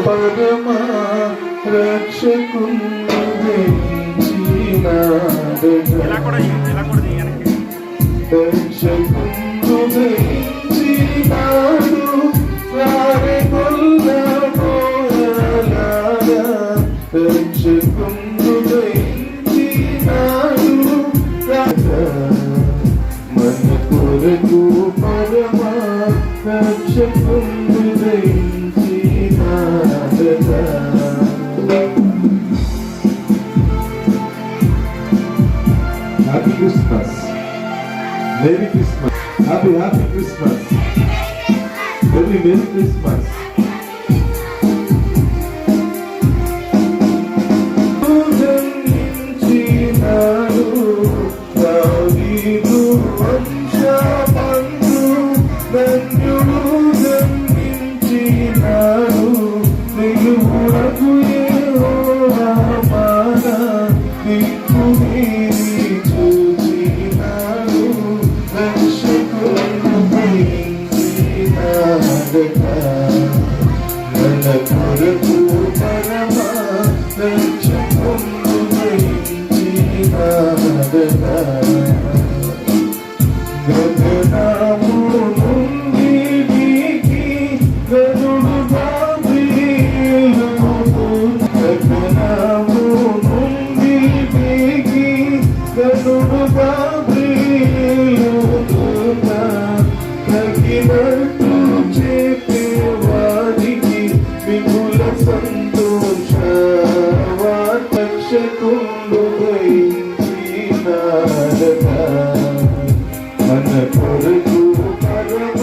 పరమ రక్షకుండు రక్షకుండు దయించినాడు రారెగొల్ల మోయలారా రక్షకుండు దయించినాడు మన కొరకు పరమ రక్షకుండు దయించినాడగా. Happy Christmas. Merry Christmas. Happy Christmas. Merry Christmas. మన కొరకు పరమ రక్షకుండు దయించినాడగా. గగనము నుండి దిగి గరుడు గాబ్రియేలు గగనము నుండి దిగి గరుడు గాబ్రియేలు తగినట్టు చెప్పేవారికి మిగుల సంతోష రక్షకుండు దయించినాడగా. మన కొరకు పరమ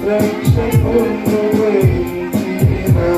రక్షకుండు దయించినాడగా.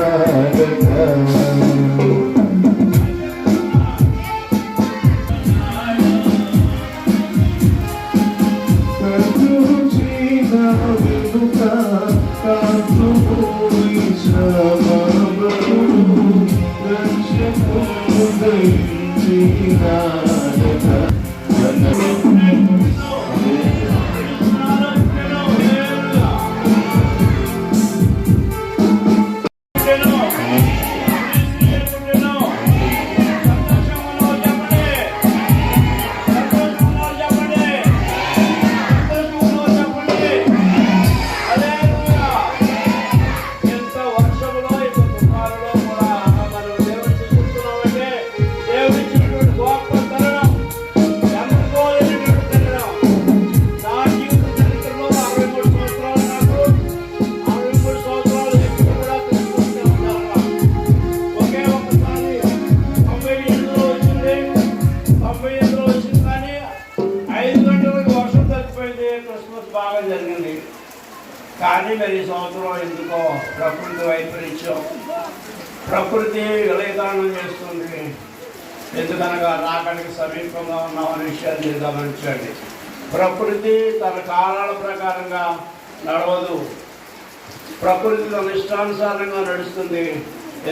బాగా జరిగింది. కానీ మరి ఈ సంవత్సరం ఎందుకో ప్రకృతి వైపరీత్యం, ప్రకృతి విలయదానం చేస్తుంది. ఎందుకనగా రాకడికి సమీపంగా ఉన్నామనే విషయాన్ని మీరు గమనించండి. ప్రకృతి తన కాలాల ప్రకారంగా నడవదు, ప్రకృతి తన ఇష్టానుసారంగా నడుస్తుంది.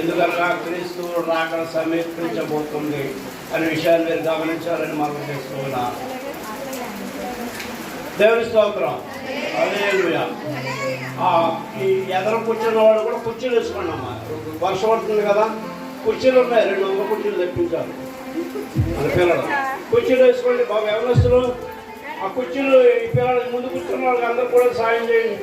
ఎందుకనగా క్రీస్తు రాకడ సమీపించబోతుంది అనే విషయాన్ని మీరు గమనించాలని మనం చేస్తున్నాం. దేవుని స్తోత్రం. హల్లెలూయా. ఈ ఎదర కూర్చున్న వాళ్ళు కూడా కుర్చీలు వేసుకోండి అమ్మా. వర్షం పడుతుంది కదా, కుర్చీలు ఉన్నాయి, 200 కుర్చీలు తెప్పించారు మన పిల్లలు. కుర్చీలు వేసుకోండి బాబు. ఎవరిస్తులు ఆ కుర్చీలు ఈ పిల్లలు ముందు కూర్చున్న వాళ్ళకి అందరూ కూడా సాయం చేయండి.